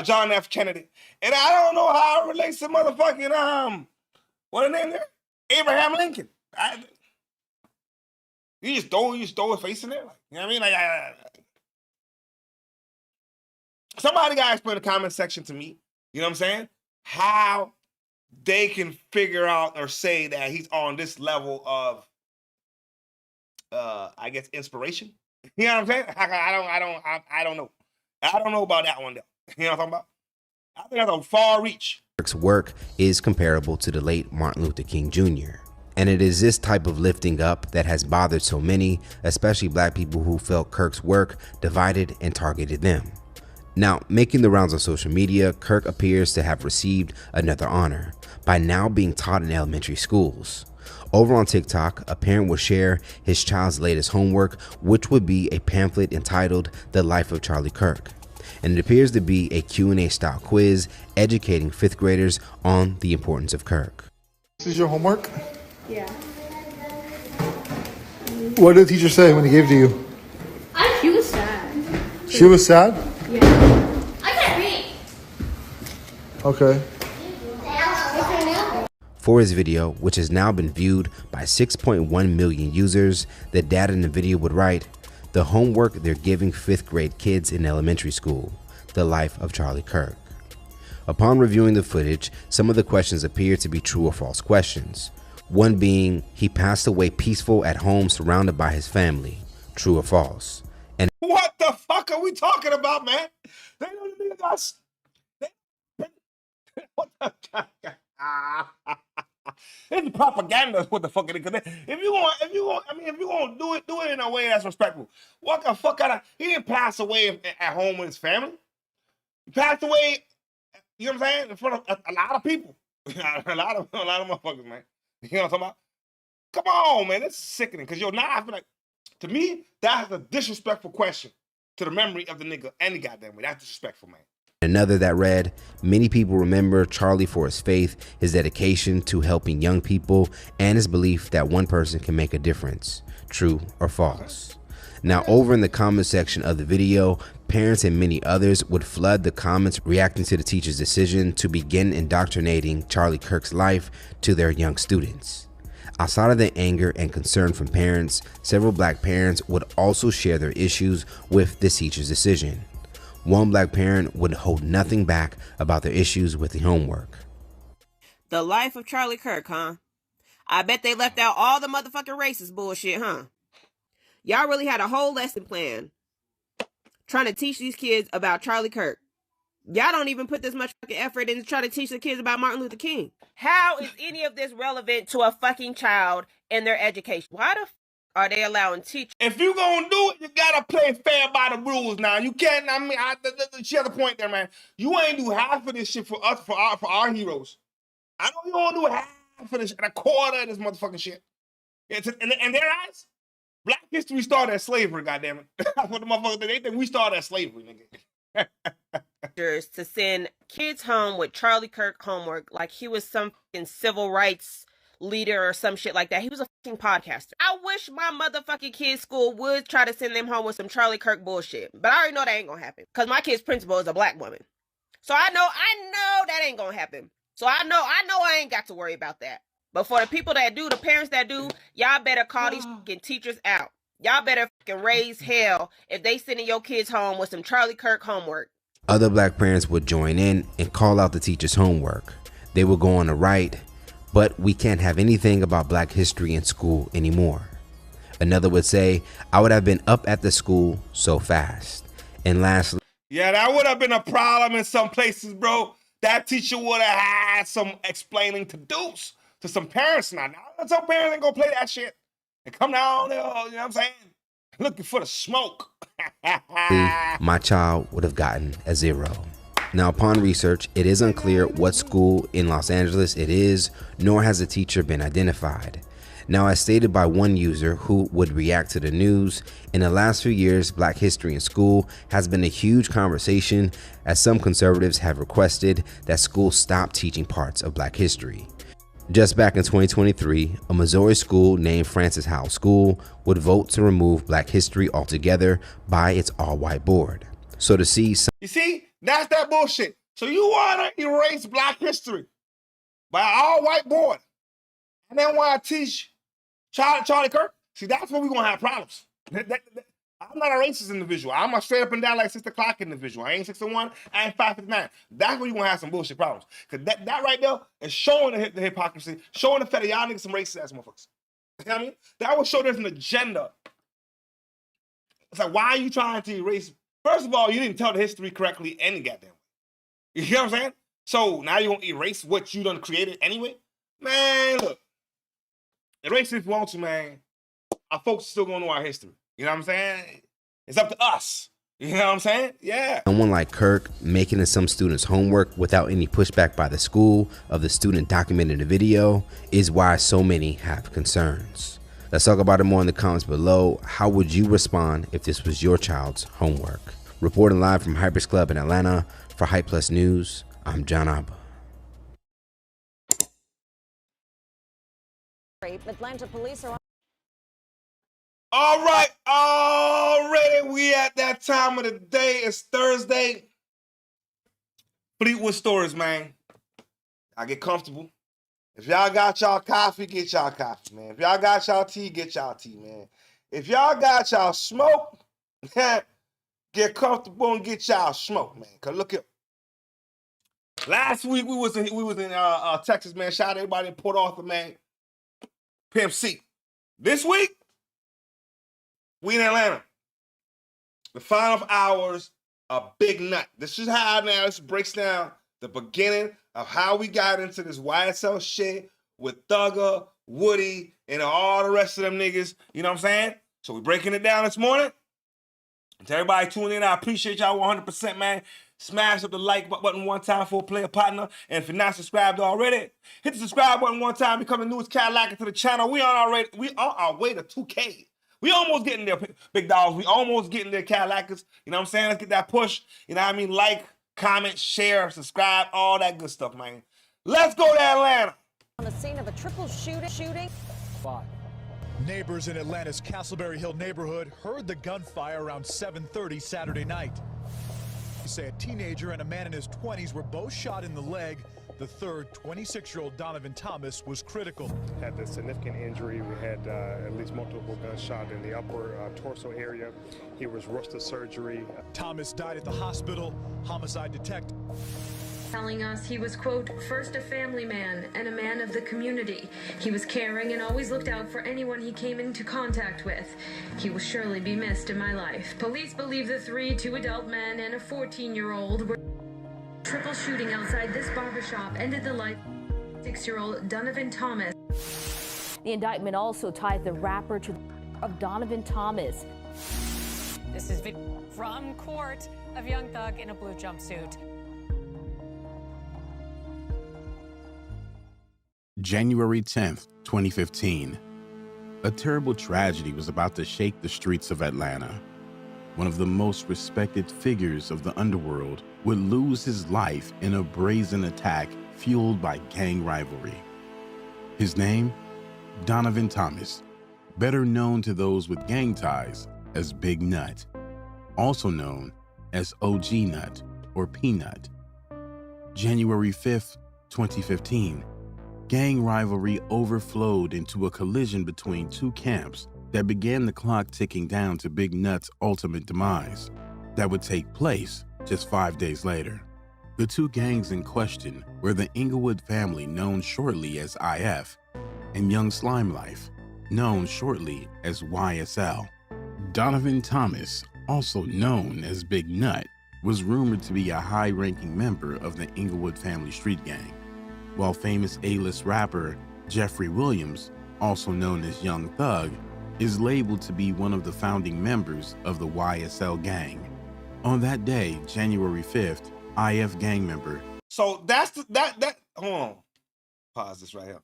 John F. Kennedy. And I don't know how it relates to motherfucking what the name there? Abraham Lincoln. You just throw his face in there, like, you know what I mean? Like, somebody got to explain in the comment section to me. You know what I'm saying? How they can figure out or say that he's on this level of, I guess, inspiration. You know what I'm saying? I don't know. I don't know about that one though. You know what I'm talking about? I think that's a far reach. Kirk's work is comparable to the late Martin Luther King Jr. And it is this type of lifting up that has bothered so many, especially black people who felt Kirk's work divided and targeted them. Now, making the rounds on social media, Kirk appears to have received another honor by now being taught in elementary schools. Over on TikTok, a parent will share his child's latest homework, which would be a pamphlet entitled The Life of Charlie Kirk. And it appears to be a Q&A style quiz educating 5th graders on the importance of Kirk. This is your homework? Yeah. What did the teacher say when he gave it to you? She was sad. She was sad? Yeah. I can't read. Okay. For his video, which has now been viewed by 6.1 million users, the dad in the video would write, "The homework they're giving 5th grade kids in elementary school, the life of Charlie Kirk." Upon reviewing the footage, some of the questions appear to be true or false questions. One being, he passed away peaceful at home surrounded by his family, true or false. And What the fuck are we talking about, man? They don't need us. What the It's propaganda. What the fuck it is? If you gonna do it in a way that's respectful. What the fuck out of? He didn't pass away at home with his family. He passed away. You know what I'm saying? In front of a lot of people. a lot of motherfuckers, man. You know what I'm talking about? Come on, man. This is sickening. Cause now I feel like, to me, that's a disrespectful question to the memory of the nigga any goddamn way. That's disrespectful, man. another that read, "Many people remember Charlie for his faith, his dedication to helping young people, and his belief that one person can make a difference. True or false?" Now, over in the comment section of the video, parents and many others would flood the comments reacting to the teacher's decision to begin indoctrinating Charlie Kirk's life to their young students. Outside of the anger and concern from parents, several black parents would also share their issues with the teacher's decision. One black parent would hold nothing back about their issues with the homework. The life of Charlie Kirk, huh? I bet they left out all the motherfucking racist bullshit, huh? Y'all really had a whole lesson plan trying to teach these kids about Charlie Kirk. Y'all don't even put this much fucking effort into trying to teach the kids about Martin Luther King. How is any of this relevant to a fucking child and their education? Why the f are they allowing teachers? If you gonna do it, you gotta play fair by the rules now. You can't, she has a point there, man. You ain't do half of this shit for us, for our heroes. I know you don't do half of this shit, a quarter of this motherfucking shit. It's, in their eyes, Black history started as slavery, goddammit. That's what the motherfuckers think. They think we started as slavery, nigga. To send kids home with Charlie Kirk homework like he was some fucking civil rights leader or some shit like that. He was a fucking podcaster. I wish my motherfucking kids' school would try to send them home with some Charlie Kirk bullshit. But I already know that ain't gonna happen. Because my kid's principal is a black woman. So I know that ain't gonna happen. So I know I ain't got to worry about that. But for the people that do, the parents that do, y'all better call these fucking teachers out. Y'all better fucking raise hell if they sending your kids home with some Charlie Kirk homework. Other black parents would join in and call out the teacher's homework. They would go on to write, "But we can't have anything about black history in school anymore." Another would say, "I would have been up at the school so fast." And lastly, yeah, that would have been a problem in some places, bro. That teacher would have had some explaining to do to some parents now. Some parents ain't gonna play that shit and come down there, you know what I'm saying? Looking for the smoke. my child would have gotten a 0. Now, upon research, it is unclear what school in Los Angeles it is, nor has the teacher been identified. Now, as stated by one user who would react to the news, in the last few years, Black history in school has been a huge conversation, as some conservatives have requested that schools stop teaching parts of Black history. Just back in 2023, a Missouri school named Francis Howell School would vote to remove Black history altogether by its all-white board. So to see some... You see, that's that bullshit. So you want to erase Black history by an all-white board and then want to teach Charlie Kirk? See, that's where we're going to have problems. I'm not a racist individual. I'm a straight up and down like 6 o'clock individual. I ain't 6'1", I ain't 5'9". That's where you're going to have some bullshit problems. Because that right there is showing the hypocrisy, showing the fact that y'all niggas some racist ass motherfuckers. You know what I mean? That will show there's an agenda. It's like, why are you trying to erase? First of all, you didn't tell the history correctly any goddamn way. You know what I'm saying? So now you're going to erase what you done created anyway? Man, look. Erase it if you want to, man. Our folks are still going to know our history. You know what I'm saying? It's up to us. You know what I'm saying? Yeah. Someone like Kirk making some students' homework without any pushback by the school of the student documented in the video is why so many have concerns. Let's talk about it more in the comments below. How would you respond if this was your child's homework? Reporting live from Hypers Club in Atlanta for Hype Plus News, I'm John Abba. Atlanta police are... All right, already we at that time of the day. It's Thursday. Fleetwood Stories, man. I get comfortable. If y'all got y'all coffee, get y'all coffee, man. If y'all got y'all tea, get y'all tea, man. If y'all got y'all smoke, get comfortable and get y'all smoke, man. Cause look at last week we was in Texas, man. Shout out to everybody in Port Arthur, man. Pimp C. This week, we in Atlanta. The final hours, a big nut. This is how now this breaks down the beginning of how we got into this YSL shit with Thugger, Woody, and all the rest of them niggas. You know what I'm saying? So we breaking it down this morning. To everybody tuning in, I appreciate y'all 100%, man. Smash up the like button one time for a player partner. And if you're not subscribed already, hit the subscribe button one time. Become the newest Cadillac to the channel. We on our way to 2K. We almost getting there, big dogs. We almost getting there, Cadillacers. You know what I'm saying? Let's get that push. You know what I mean? Like, comment, share, subscribe, all that good stuff, man. Let's go to Atlanta. On the scene of a triple shooting. Neighbors in Atlanta's Castleberry Hill neighborhood heard the gunfire around 7:30 Saturday night. They say a teenager and a man in his 20s were both shot in the leg. The third, 26-year-old Donovan Thomas, was critical. Had a significant injury. We had at least multiple gunshots in the upper torso area. He was rushed to surgery. Thomas died at the hospital. Homicide detective telling us he was, quote, first a family man and a man of the community. He was caring and always looked out for anyone he came into contact with. He will surely be missed in my life. Police believe the two adult men and a 14-year-old were... Triple shooting outside this barbershop ended the life of 6-year-old Donovan Thomas. The indictment also tied the rapper to of Donovan Thomas. This is from court of Young Thug in a blue jumpsuit. January 10th, 2015. A terrible tragedy was about to shake the streets of Atlanta. One of the most respected figures of the underworld would lose his life in a brazen attack fueled by gang rivalry. His name? Donovan Thomas, better known to those with gang ties as Big Nut, also known as OG Nut or Peanut. January 5th, 2015. Gang rivalry overflowed into a collision between two camps that began the clock ticking down to Big Nut's ultimate demise that would take place just 5 days later. The two gangs in question were the Inglewood family, known shortly as IF, and Young Slime Life, known shortly as YSL. Donovan Thomas, also known as Big Nut, was rumored to be a high-ranking member of the Inglewood family street gang, while famous A-list rapper Jeffrey Williams, also known as Young Thug, is labeled to be one of the founding members of the YSL gang. On that day, January 5th, IF gang member. So that's that. Hold on. Pause this right here.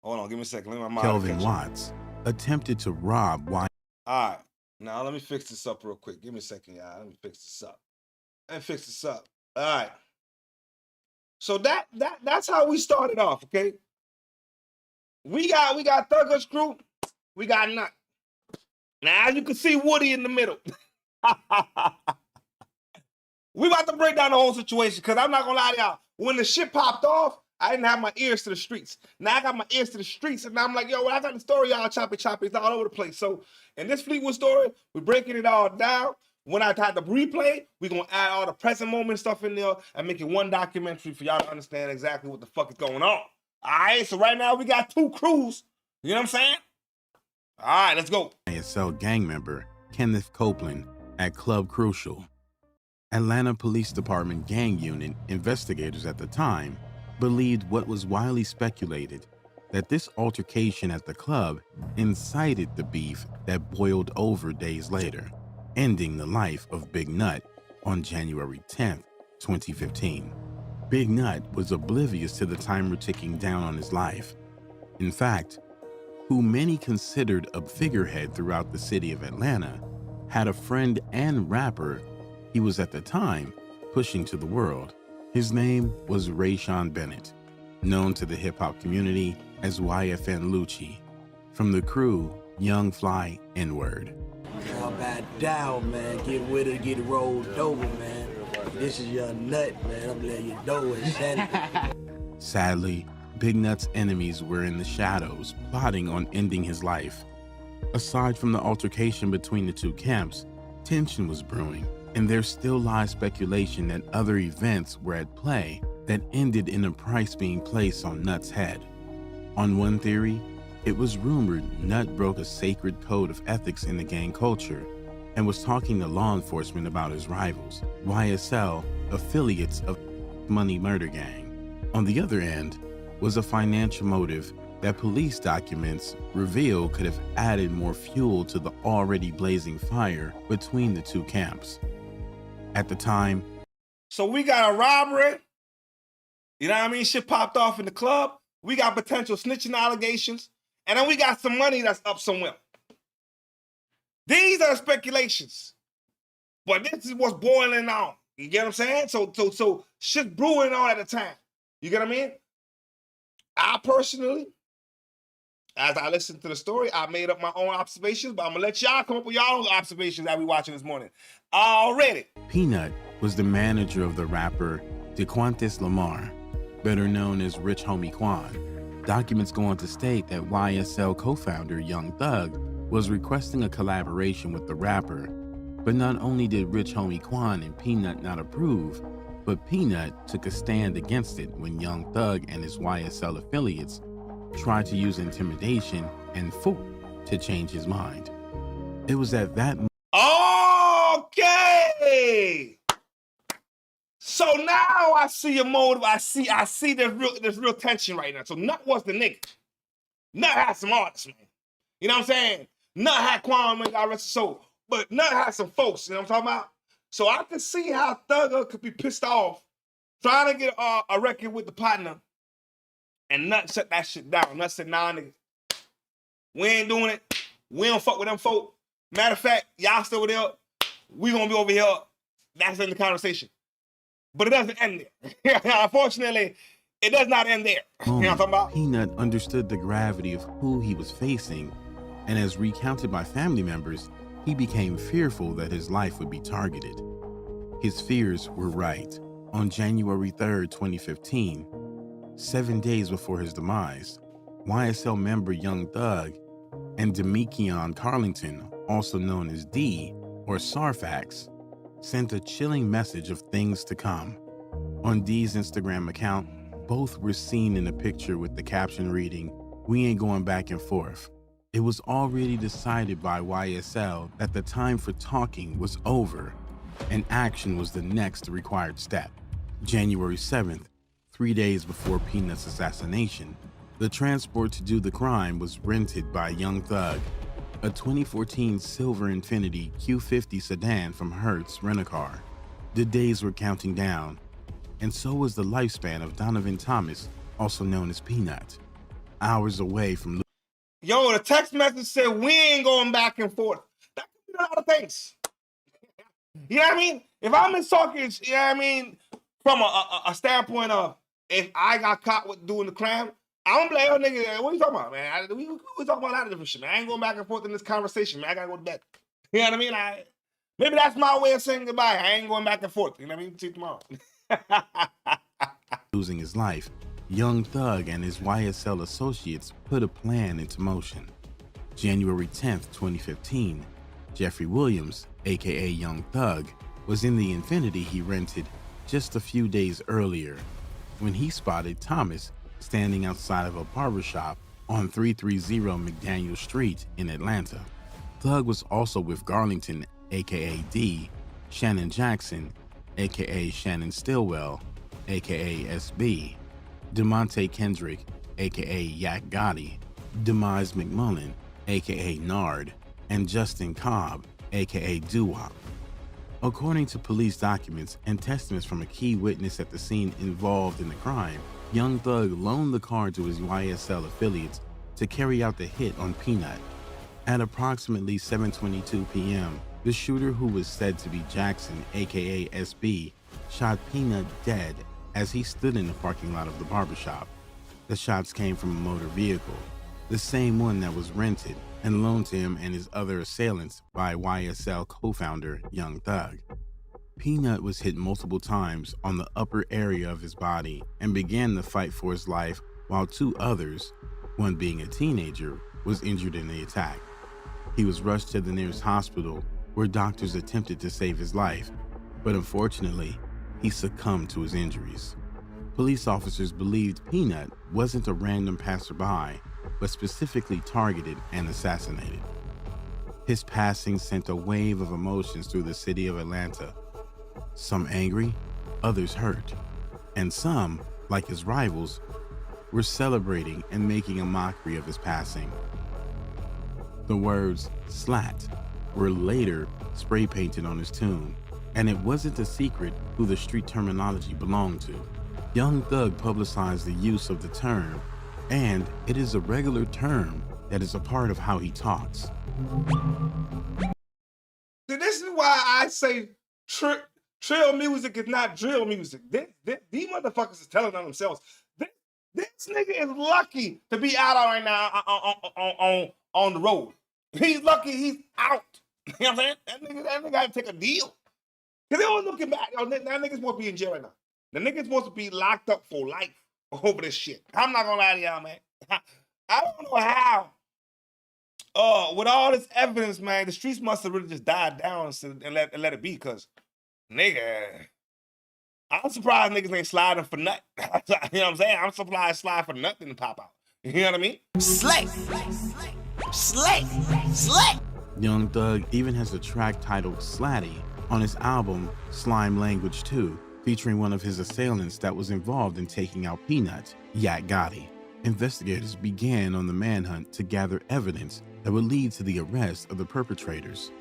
Hold on. Give me a second. Let me my Kelvin Watts attempted to rob All right. Now let me fix this up real quick. Give me a second, y'all. Let me fix this up. All right. So that's how we started off, okay? We got Thugger's crew. We got Nut. Now, as you can see, Woody in the middle. We about to break down the whole situation, because I'm not going to lie to y'all. When the shit popped off, I didn't have my ears to the streets. Now I got my ears to the streets, and I'm like, yo, when I got the story, y'all choppy. It's all over the place. So in this Fleetwood story, we're breaking it all down. When I had the replay, we're going to add all the present moment stuff in there and make it one documentary for y'all to understand exactly what the fuck is going on. All right, so right now we got two crews. You know what I'm saying? All right, let's go. YSL gang member Kenneth Copeland at Club Crucial. Atlanta Police Department gang unit investigators at the time believed what was widely speculated, that this altercation at the club incited the beef that boiled over days later, ending the life of Big Nut on January 10th, 2015. Big Nut was oblivious to the timer ticking down on his life. In fact, who many considered a figurehead throughout the city of Atlanta, had a friend and rapper he was at the time pushing to the world. His name was Rayshawn Bennett, known to the hip-hop community as YFN Lucci. From the crew, Young Fly N-Word. Y'all back down, man. Get with it, get it rolled over, man. This is your nut, man. I'm letting you know it. Sadly, Big Nut's enemies were in the shadows, plotting on ending his life. Aside from the altercation between the two camps, tension was brewing, and there still lies speculation that other events were at play that ended in a price being placed on Nut's head. On one theory, it was rumored Nut broke a sacred code of ethics in the gang culture and was talking to law enforcement about his rivals, YSL, affiliates of Money Murder Gang. On the other end was a financial motive that police documents reveal could have added more fuel to the already blazing fire between the two camps. At the time, so we got a robbery. You know what I mean? Shit popped off in the club. We got potential snitching allegations. And then we got some money that's up somewhere. These are speculations. But this is what's boiling on. You get what I'm saying? So shit brewing on at the time. You get what I mean? I personally, as I listened to the story, I made up my own observations, but I'm going to let y'all come up with your own observations that we watching this morning. Already. Peanut was the manager of the rapper DeQuantis Lamar, better known as Rich Homie Quan. Documents go on to state that YSL co-founder Young Thug was requesting a collaboration with the rapper, but not only did Rich Homie Quan and Peanut not approve, but Peanut took a stand against it when Young Thug and his YSL affiliates tried to use intimidation and force to change his mind. It was at that moment. Okay. So now I see your motive. I see there's real tension right now. So Nut was the nigga. Nut had some artists, man. You know what I'm saying? Nut had Quan, man, God rest his soul. But Nut had some folks, you know what I'm talking about? So I can see how Thugger could be pissed off trying to get a record with the partner, and Nut shut that shit down. Nut said, nah, nigga, we ain't doing it. We don't fuck with them folk. Matter of fact, y'all still over there. We gonna be over here. That's in the conversation. But it doesn't end there. Unfortunately, it does not end there. You know what I'm talking about? Peanut understood the gravity of who he was facing, and as recounted by family members, he became fearful that his life would be targeted. His fears were right. On January 3rd, 2015, 7 days before his demise, YSL member Young Thug and Demikion Carlington, also known as D or Sarfax, sent a chilling message of things to come. On D's Instagram account, both were seen in a picture with the caption reading, "We ain't going back and forth." It was already decided by YSL that the time for talking was over and action was the next required step. January 7th, 3 days before Peanut's assassination, the transport to do the crime was rented by Young Thug, a 2014 silver Infiniti Q50 sedan from Hertz Rent-A-Car. The days were counting down, and so was the lifespan of Donovan Thomas, also known as Peanut. Hours away from... Yo, the text message said we ain't going back and forth. That could be a lot of things. You know what I mean? If I'm in talking, you know what I mean, from a standpoint of if I got caught with doing the crime, I'm gonna be like, oh nigga, what you talking about, man? We talking about a lot of different shit, man. I ain't going back and forth in this conversation, man. I gotta go to bed. You know what I mean? Maybe that's my way of saying goodbye. I ain't going back and forth. You know what I mean? See you tomorrow. Losing his life, Young Thug and his YSL associates put a plan into motion. January 10th, 2015, Jeffrey Williams, aka Young Thug, was in the Infiniti he rented just a few days earlier when he spotted Thomas standing outside of a barbershop on 330 McDaniel Street in Atlanta. Thug was also with Garlington, aka D, Shannon Jackson, aka Shannon Stillwell, aka SB, DeMonte Kendrick, aka Yak Gotti, Demise McMullen, aka Nard, and Justin Cobb, aka Doo-Wop. According to police documents and testaments from a key witness at the scene involved in the crime, Young Thug loaned the car to his YSL affiliates to carry out the hit on Peanut. At approximately 7:22 p.m., the shooter, who was said to be Jackson, aka SB, shot Peanut dead as he stood in the parking lot of the barbershop. The shots came from a motor vehicle, the same one that was rented and loaned to him and his other assailants by YSL co-founder Young Thug. Peanut was hit multiple times on the upper area of his body and began the fight for his life, while two others, one being a teenager, was injured in the attack. He was rushed to the nearest hospital where doctors attempted to save his life, but unfortunately, he succumbed to his injuries. Police officers believed Peanut wasn't a random passerby, but specifically targeted and assassinated. His passing sent a wave of emotions through the city of Atlanta. Some angry, others hurt, and some, like his rivals, were celebrating and making a mockery of his passing. The words "slat" were later spray painted on his tomb, and it wasn't a secret who the street terminology belonged to. Young Thug publicized the use of the term, and it is a regular term that is a part of how he talks. This is why I say trill music is not drill music. These motherfuckers is telling on themselves. This nigga is lucky to be out right now on the road. He's lucky he's out. You know what I'm saying? That nigga got to take a deal. Because they all looking back. That nigga's supposed to be in jail right now. The nigga's supposed to be locked up for life over this shit. I'm not gonna lie to y'all, man. I don't know how. With all this evidence, man, the streets must have really just died down and let it be. Cause, nigga, I'm surprised niggas ain't sliding for nothing. You know what I'm saying? I'm surprised slide for nothing to pop out. You know what I mean? Slay. Young Thug even has a track titled Slatty on his album Slime Language 2, featuring one of his assailants that was involved in taking out Peanut, Yak Gotti. Investigators began on the manhunt to gather evidence that would lead to the arrest of the perpetrators,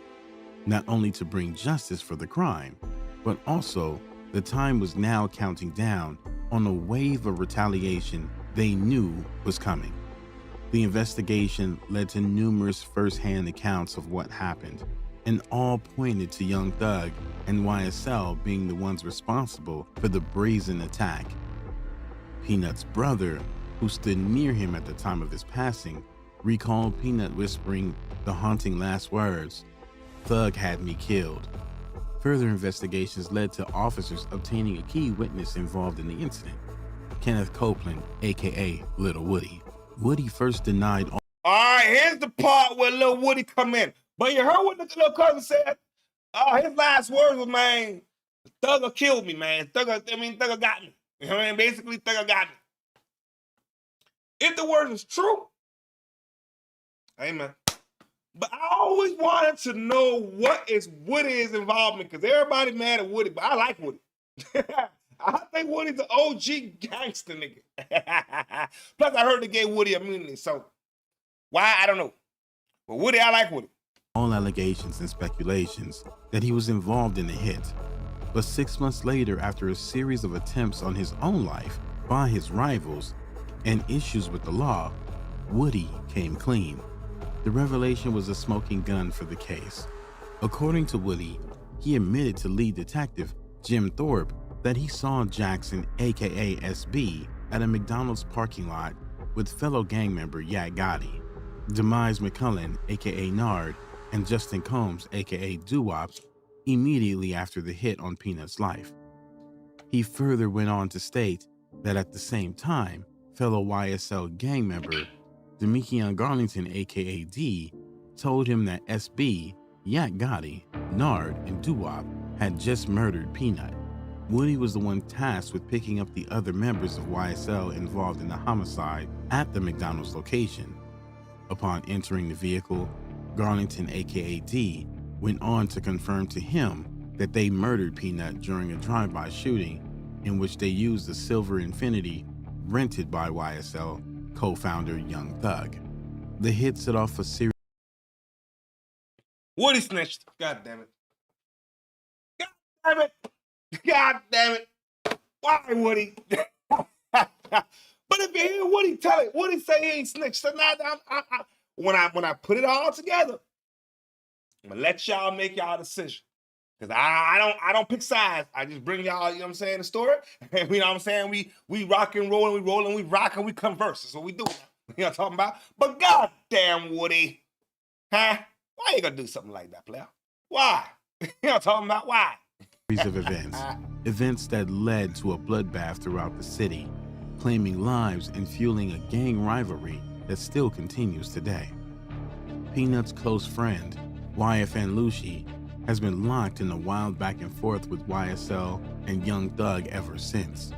not only to bring justice for the crime, but also the time was now counting down on a wave of retaliation they knew was coming. The investigation led to numerous first-hand accounts of what happened, and all pointed to Young Thug and YSL being the ones responsible for the brazen attack. Peanut's brother, who stood near him at the time of his passing, recalled Peanut whispering the haunting last words, "Thug had me killed." Further investigations led to officers obtaining a key witness involved in the incident, Kenneth Copeland, aka Little Woody. Woody first denied all. All right, here's the part where Lil Woody come in. But you heard what the little cousin said? His last words was, man, Thugger killed me, man. Thugger got me. You know what I mean? Basically, Thugger got me. If the word is true, amen. But I always wanted to know what is Woody's involvement, because everybody mad at Woody, but I like Woody. I think Woody's an OG gangster nigga. Plus, I heard they gave Woody immunity, so why, I don't know. But Woody, I like Woody. All allegations and speculations that he was involved in the hit, But 6 months later, after a series of attempts on his own life by his rivals and issues with the law, Woody came clean. The revelation was a smoking gun for the case. According to Woody, he admitted to lead detective Jim Thorpe that he saw Jackson, aka SB, at a McDonald's parking lot with fellow gang member Yak Gotti, Demise McCullen, aka Nard, and Justin Combs, aka Doo-Wop, immediately after the hit on Peanut's life. He further went on to state that at the same time, fellow YSL gang member Demikion Garlington, aka D, told him that SB, Yak Gotti, Nard, and Doo-Wop had just murdered Peanut. Woody was the one tasked with picking up the other members of YSL involved in the homicide at the McDonald's location. Upon entering the vehicle, Garlington, aka D, went on to confirm to him that they murdered Peanut during a drive-by shooting in which they used the silver Infiniti rented by YSL co-founder Young Thug. The hit set off a series. Woody snitched. God damn it. God damn it. God damn it. Why, Woody? But if you hear Woody tell it, Woody say he ain't snitched. So now when I put it all together, I'm gonna let y'all make y'all decision. Cause I don't pick sides. I just bring y'all, you know what I'm saying, the story. And you know what I'm saying? We rock and roll and we roll and we rock and we converse. That's what we do. You know what I'm talking about? But goddamn Woody. Huh? Why you gonna do something like that, player? Why? You know what I'm talking about? Why? Of events that led to a bloodbath throughout the city, claiming lives and fueling a gang rivalry that still continues today. Peanut's close friend, YFN Lucci, has been locked in a wild back and forth with YSL and Young Thug ever since.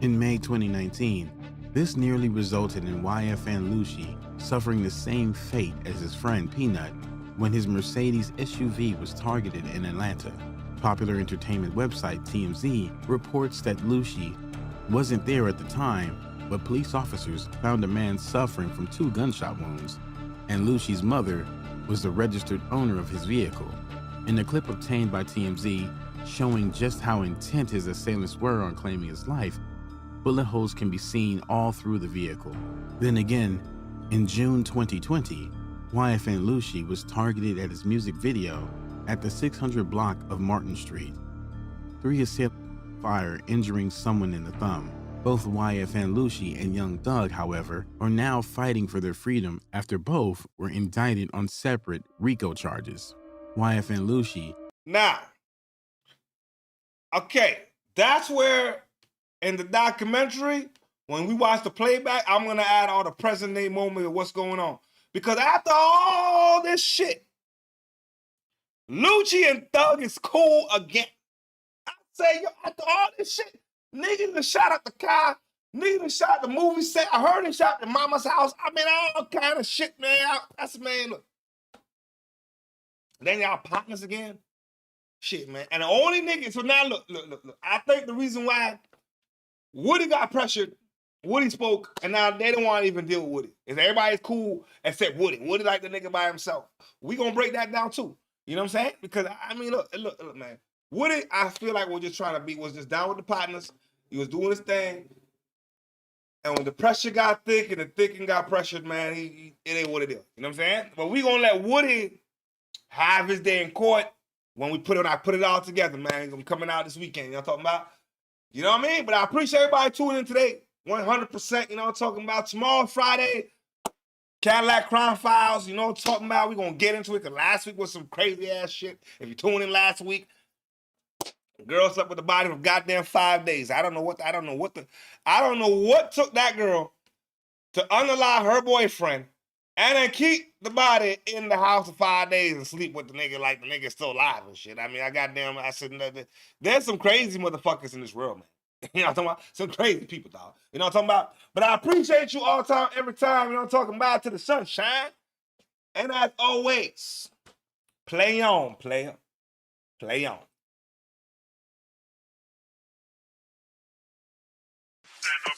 In May 2019, this nearly resulted in YFN Lucci suffering the same fate as his friend Peanut when his Mercedes SUV was targeted in Atlanta. Popular entertainment website TMZ reports that Lucci wasn't there at the time, but police officers found a man suffering from 2 gunshot wounds, and Lucci's mother was the registered owner of his vehicle. In a clip obtained by TMZ showing just how intent his assailants were on claiming his life, bullet holes can be seen all through the vehicle. Then again, in June 2020, YFN Lucci was targeted at his music video at the 600 block of Martin Street. 3 assailants fired, injuring someone in the thumb. Both YFN Lucci and Young Thug, however, are now fighting for their freedom after both were indicted on separate RICO charges. YFN Lucci. Now, okay, that's where in the documentary, when we watch the playback, I'm gonna add all the present day moment of what's going on. Because after all this shit, Lucci and Thug is cool again. I say, yo, after all this shit, niggas done shot up the car, niggas done shot the movie set. I heard they shot the mama's house. I mean, all kind of shit, man. That's, man, look. Then y'all partners again? Shit, man. And the only nigga, so now look. I think the reason why Woody got pressured, Woody spoke, and now they don't want to even deal with Woody. Is everybody's cool except Woody. Woody like the nigga by himself. We gonna break that down too. You know what I'm saying? Because, I mean, look, man. Woody, I feel like was just down with the partners. He was doing his thing. And when the pressure got thick and the thickening got pressured, man, it ain't what it is. You know what I'm saying? But we gonna let Woody have his day in court when I put it all together, man. I'm coming out this weekend. You know what I'm talking about? You know what I mean? But I appreciate everybody tuning in today. 100%, you know what I'm talking about? Tomorrow, Friday, Cadillac Crime Files, you know what I'm talking about? We're going to get into it because last week was some crazy ass shit. If you tuned in last week, girl slept with the body for goddamn 5 days. I don't know what took that girl to unalive her boyfriend and then keep the body in the house for 5 days and sleep with the nigga like the nigga's still alive and shit. I mean, I said, there's some crazy motherfuckers in this world, man. You know what I'm talking about? Some crazy people, dog. You know what I'm talking about? But I appreciate you all the time, every time. You know what I'm talking about? To the sunshine. And as always, play on, player. Play on. Stand up